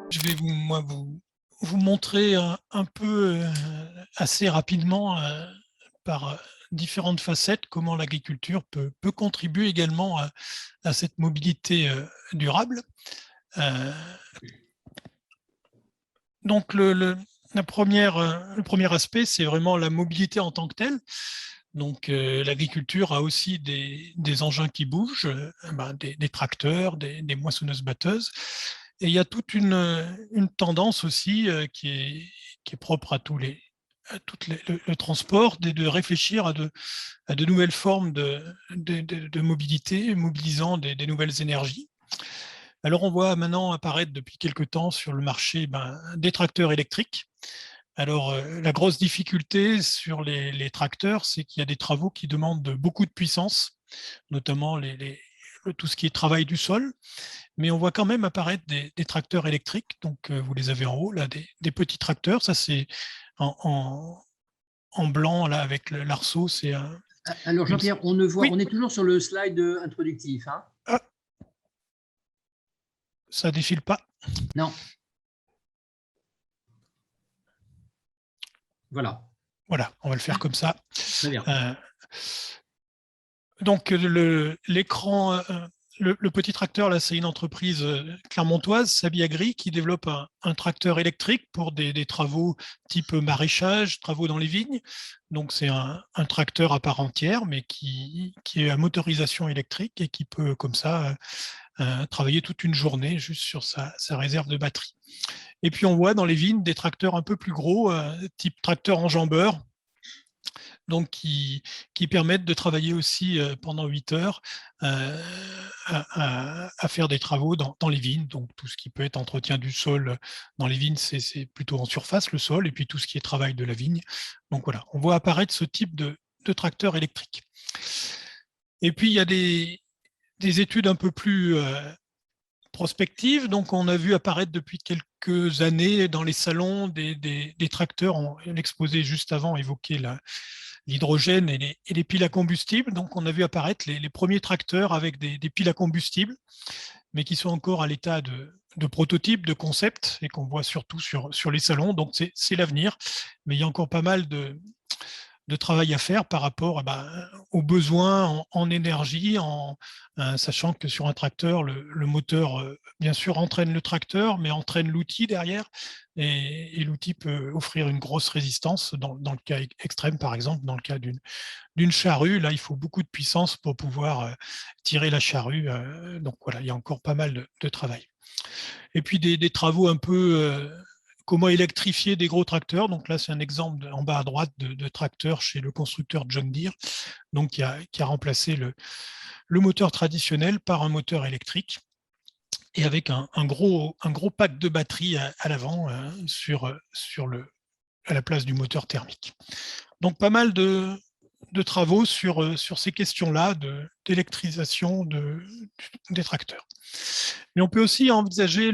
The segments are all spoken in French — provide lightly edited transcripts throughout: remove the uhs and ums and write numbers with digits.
Je vais vous montrer un peu, assez rapidement, par différentes facettes, comment l'agriculture peut contribuer également à cette mobilité durable. Euh, donc, le premier aspect, c'est vraiment la mobilité en tant que telle. Donc, l'agriculture a aussi des engins qui bougent, des tracteurs, des moissonneuses-batteuses. Et il y a toute une tendance aussi qui est propre à le transport, de réfléchir à de nouvelles formes de mobilité, mobilisant des nouvelles énergies. Alors, on voit maintenant apparaître depuis quelques temps sur le marché des tracteurs électriques. Alors, la grosse difficulté sur les tracteurs, c'est qu'il y a des travaux qui demandent beaucoup de puissance, notamment tout ce qui est travail du sol. Mais on voit quand même apparaître des tracteurs électriques. Donc, vous les avez en haut, là, des petits tracteurs. Ça, c'est en blanc, là, avec l'arceau. C'est Alors une... Jean-Pierre, on ne voit, Oui, on est toujours sur le slide introductif, hein? ah, ça défile pas. Non, voilà, Voilà, on va le faire comme ça. très bien. Euh, donc, l'écran, le petit tracteur, là, c'est une entreprise clermontoise, Sabi Agri, qui développe un tracteur électrique pour des travaux type maraîchage, travaux dans les vignes. Donc, c'est un tracteur à part entière, mais qui est à motorisation électrique et qui peut, comme ça, travailler toute une journée juste sur sa réserve de batterie. Et puis, on voit dans les vignes des tracteurs un peu plus gros, type tracteur enjambeur, donc qui permettent de travailler aussi pendant 8 heures à faire des travaux dans les vignes. Donc tout ce qui peut être entretien du sol dans les vignes, c'est plutôt en surface le sol, et puis tout ce qui est travail de la vigne. Donc voilà, on voit apparaître ce type de tracteur électrique. Et puis il y a des études un peu plus prospectives. Donc on a vu apparaître depuis quelques années dans les salons des tracteurs. L'exposé juste avant évoquait l'hydrogène et les piles à combustible. Donc, on a vu apparaître les premiers tracteurs avec des piles à combustible, mais qui sont encore à l'état de prototype, de concept, et qu'on voit surtout sur les salons. Donc, c'est l'avenir. Mais il y a encore pas mal de travail à faire par rapport aux besoins en énergie, sachant que sur un tracteur, le moteur, bien sûr, entraîne le tracteur, mais entraîne l'outil derrière. Et l'outil peut offrir une grosse résistance dans le cas extrême, par exemple, dans le cas d'une charrue. Là, il faut beaucoup de puissance pour pouvoir tirer la charrue. Donc voilà, il y a encore pas mal de travail. Et puis des travaux un peu comment électrifier des gros tracteurs. Donc là, c'est un exemple en bas à droite de tracteur chez le constructeur John Deere, donc qui a remplacé le moteur traditionnel par un moteur électrique et avec un gros pack de batterie à l'avant à la place du moteur thermique. Donc pas mal de travaux sur ces questions-là d'électrisation des tracteurs. Mais on peut aussi envisager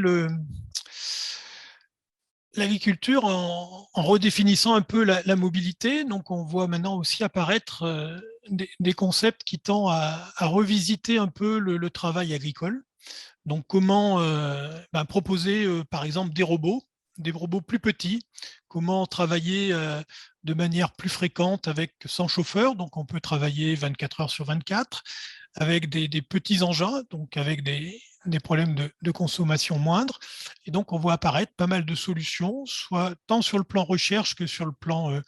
l'agriculture en redéfinissant un peu la mobilité. Donc, on voit maintenant aussi apparaître des concepts qui tendent à revisiter un peu le travail agricole. Donc, comment proposer, par exemple, des robots plus petits, comment travailler de manière plus fréquente sans chauffeur. Donc, on peut travailler 24 heures sur 24 avec des petits engins, donc avec des problèmes de consommation moindres. Et donc, on voit apparaître pas mal de solutions, soit tant sur le plan recherche que sur le plan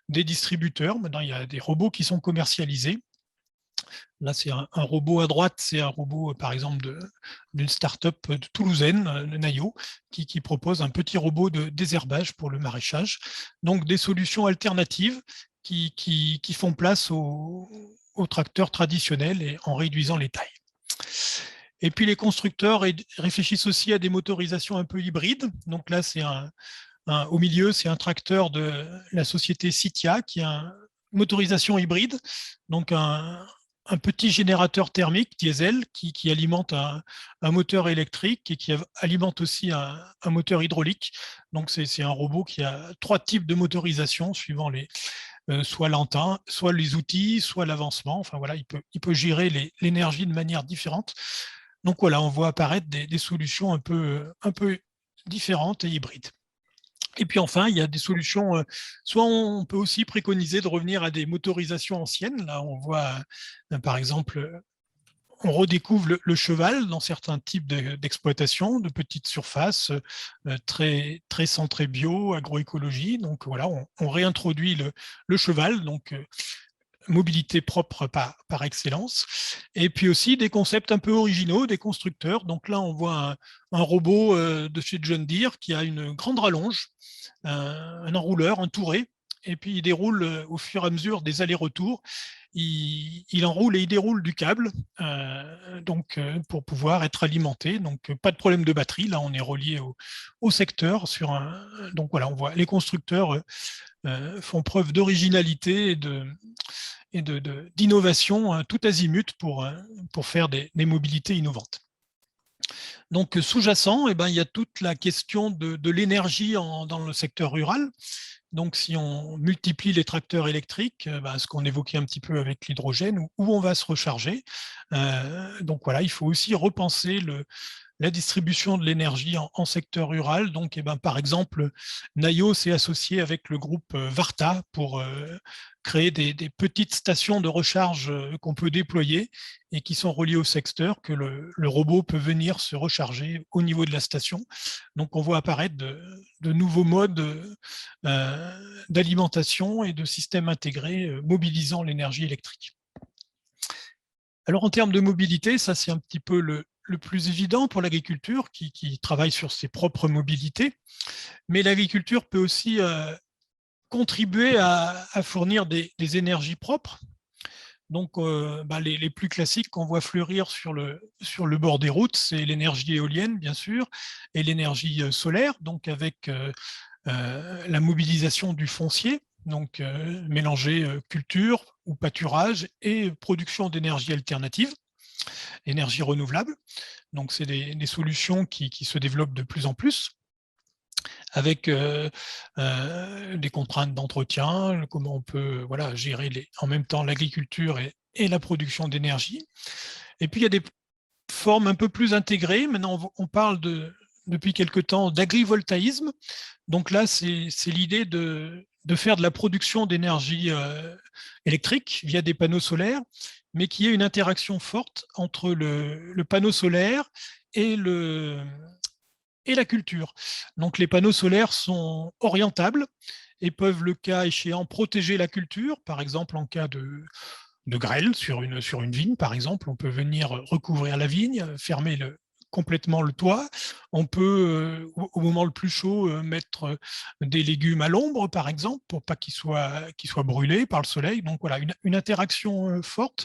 des distributeurs. Maintenant, il y a des robots qui sont commercialisés. Là, c'est un robot à droite, c'est un robot, par exemple, d'une start-up de toulousaine, le Nayo, qui propose un petit robot de désherbage pour le maraîchage. Donc, des solutions alternatives qui font place aux tracteurs traditionnels et en réduisant les tailles. Et puis, les constructeurs réfléchissent aussi à des motorisations un peu hybrides. Donc là, au milieu, c'est un tracteur de la société Citia qui a une motorisation hybride, donc un petit générateur thermique diesel qui alimente un moteur électrique et qui alimente aussi un moteur hydraulique. Donc c'est un robot qui a 3 types de motorisation suivant soit l'antenne, soit les outils, soit l'avancement. Enfin voilà, il peut gérer l'énergie de manière différente. Donc voilà, on voit apparaître des solutions un peu différentes et hybrides. Et puis enfin, il y a des solutions, soit on peut aussi préconiser de revenir à des motorisations anciennes. Là, on voit par exemple, on redécouvre le cheval dans certains types d'exploitation, de petites surfaces, très, très centrées bio, agroécologie. Donc voilà, on réintroduit le cheval, donc mobilité propre par excellence. Et puis aussi des concepts un peu originaux des constructeurs. Donc là, on voit un robot de chez John Deere qui a une grande rallonge, un enrouleur, un touret, et puis il déroule au fur et à mesure des allers-retours. Il enroule et il déroule du câble pour pouvoir être alimenté. Donc, pas de problème de batterie. Là, on est relié au secteur. Donc, voilà, on voit les constructeurs font preuve d'originalité et d'innovation tout azimut pour faire des mobilités innovantes. Donc, sous-jacent, il y a toute la question de l'énergie dans le secteur rural. Donc, si on multiplie les tracteurs électriques, ce qu'on évoquait un petit peu avec l'hydrogène, où on va se recharger. Donc voilà, il faut aussi repenser la distribution de l'énergie en secteur rural. Donc, par exemple, Nayo s'est associé avec le groupe Varta pour créer des petites stations de recharge qu'on peut déployer et qui sont reliées au secteur, que le robot peut venir se recharger au niveau de la station. Donc, on voit apparaître de nouveaux modes d'alimentation et de systèmes intégrés mobilisant l'énergie électrique. Alors, en termes de mobilité, ça, c'est un petit peu le plus évident pour l'agriculture qui travaille sur ses propres mobilités. Mais l'agriculture peut aussi contribuer à fournir des énergies propres. Donc, les plus classiques qu'on voit fleurir sur le bord des routes, c'est l'énergie éolienne, bien sûr, et l'énergie solaire, donc avec la mobilisation du foncier, donc mélanger culture ou pâturage et production d'énergie alternative, énergie renouvelable. Donc, c'est des solutions qui se développent de plus en plus, avec des contraintes d'entretien, comment on peut gérer en même temps l'agriculture et la production d'énergie. Et puis, il y a des formes un peu plus intégrées. Maintenant, on parle depuis quelque temps d'agrivoltaïsme. Donc là, c'est l'idée de faire de la production d'énergie électrique via des panneaux solaires, mais qui ait une interaction forte entre le panneau solaire et la culture. Donc les panneaux solaires sont orientables et peuvent, le cas échéant, protéger la culture, par exemple en cas de grêle sur une vigne, par exemple. On peut venir recouvrir la vigne, fermer complètement le toit. On peut, au moment le plus chaud, mettre des légumes à l'ombre, par exemple, pour pas qu'ils soient brûlés par le soleil. Donc voilà, une interaction forte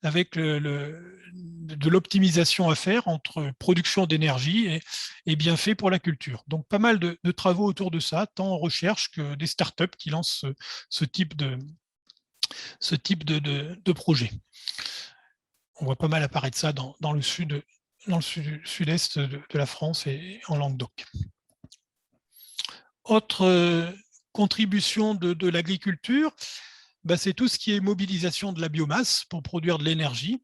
avec de l'optimisation à faire entre production d'énergie et bienfaits pour la culture. Donc pas mal de travaux autour de ça, tant en recherche que des startups qui lancent ce type de projet. On voit pas mal apparaître ça dans le sud-est de la France et en Languedoc. Autre contribution de l'agriculture, c'est tout ce qui est mobilisation de la biomasse pour produire de l'énergie.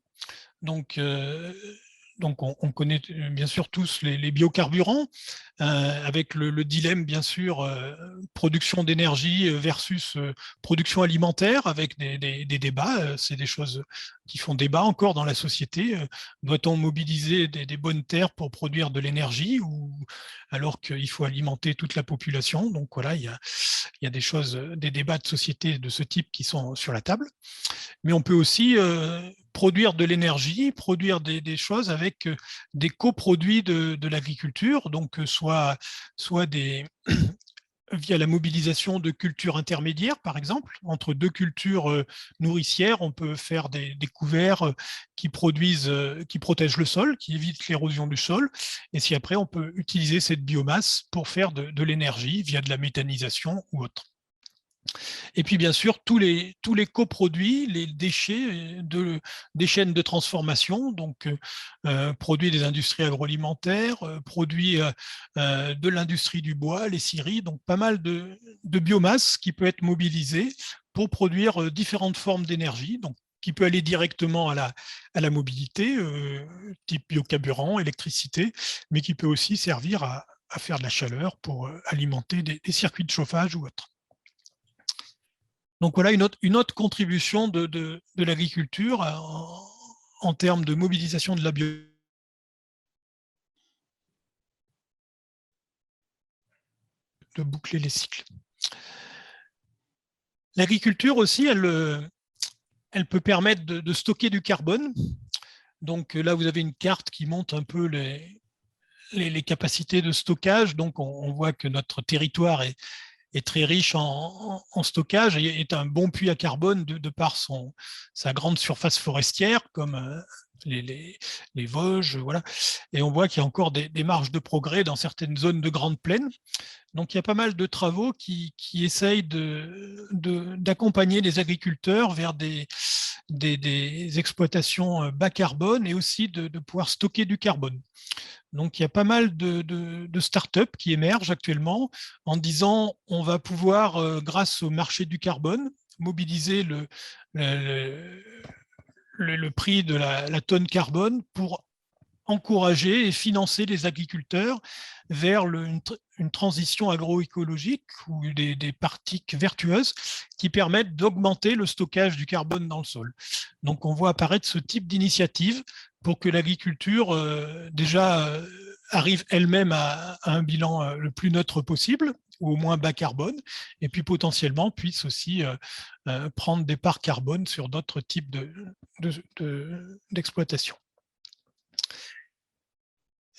Donc on connaît bien sûr tous les biocarburants, avec le dilemme, bien sûr, production d'énergie versus production alimentaire, avec des débats. C'est des choses qui font débat encore dans la société. Doit-on mobiliser des bonnes terres pour produire de l'énergie, ou alors qu'il faut alimenter toute la population? Donc voilà, il y a des débats de société de ce type qui sont sur la table. Mais on peut aussi produire de l'énergie, produire des choses avec des coproduits de l'agriculture, donc soit via la mobilisation de cultures intermédiaires, par exemple. Entre deux cultures nourricières, on peut faire des couverts qui protègent le sol, qui évitent l'érosion du sol. Et si après, on peut utiliser cette biomasse pour faire de l'énergie via de la méthanisation ou autre. Et puis, bien sûr, tous les coproduits, les déchets des chaînes de transformation, donc produits des industries agroalimentaires, produits de l'industrie du bois, les scieries, donc pas mal de biomasse qui peut être mobilisée pour produire différentes formes d'énergie, donc qui peut aller directement à la mobilité, type biocarburant, électricité, mais qui peut aussi servir à faire de la chaleur pour alimenter des circuits de chauffage ou autre. Donc voilà une autre contribution de l'agriculture en termes de mobilisation de la biodiversité. De boucler les cycles. L'agriculture aussi, elle peut permettre de stocker du carbone. Donc là, vous avez une carte qui montre un peu les capacités de stockage. Donc on voit que notre territoire est très riche en stockage et est un bon puits à carbone de par sa grande surface forestière, comme les Vosges, voilà. Et on voit qu'il y a encore des marges de progrès dans certaines zones de grandes plaines. Donc, il y a pas mal de travaux qui essayent d'accompagner les agriculteurs vers des exploitations bas carbone et aussi de pouvoir stocker du carbone. Donc, il y a pas mal de startups qui émergent actuellement en disant on va pouvoir, grâce au marché du carbone, mobiliser le prix de la tonne carbone pour encourager et financer les agriculteurs vers une transition agroécologique ou des pratiques vertueuses qui permettent d'augmenter le stockage du carbone dans le sol. Donc on voit apparaître ce type d'initiative pour que l'agriculture déjà arrive elle-même à un bilan le plus neutre possible, ou au moins bas carbone, et puis potentiellement puisse aussi prendre des parts carbone sur d'autres types d'exploitation.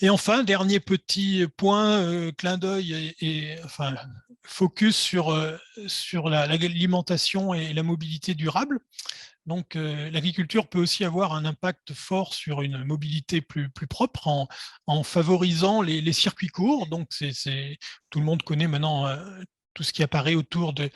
Et enfin, dernier petit point, clin d'œil et enfin, focus sur l'alimentation et la mobilité durable. Donc, l'agriculture peut aussi avoir un impact fort sur une mobilité plus propre en favorisant les circuits courts. Donc, tout le monde connaît maintenant tout ce qui apparaît autour de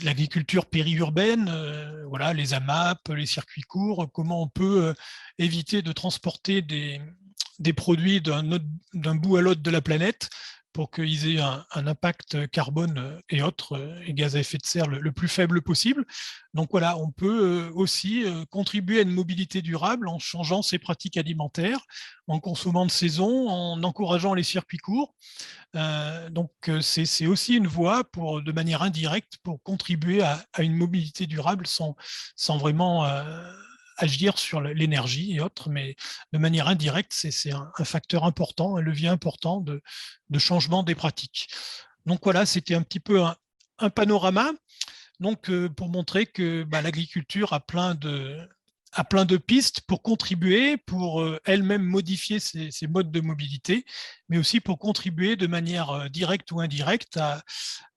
l'agriculture périurbaine, voilà, les AMAP, les circuits courts, comment on peut éviter de transporter des produits d'un bout à l'autre de la planète pour qu'ils aient un impact carbone et autres, et gaz à effet de serre le plus faible possible. Donc voilà, on peut aussi contribuer à une mobilité durable en changeant ses pratiques alimentaires, en consommant de saison, en encourageant les circuits courts. Donc c'est aussi une voie de manière indirecte pour contribuer à une mobilité durable sans vraiment agir sur l'énergie et autres, mais de manière indirecte, c'est un facteur important, un levier important de changement des pratiques. Donc voilà, c'était un petit peu un panorama donc, pour montrer que l'agriculture a plein de pistes pour contribuer, pour elle-même modifier ses modes de mobilité, mais aussi pour contribuer de manière directe ou indirecte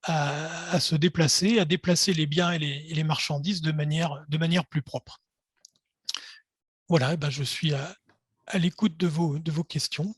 à se déplacer, à déplacer les biens et les marchandises de manière plus propre. Voilà, je suis à l'écoute de vos questions.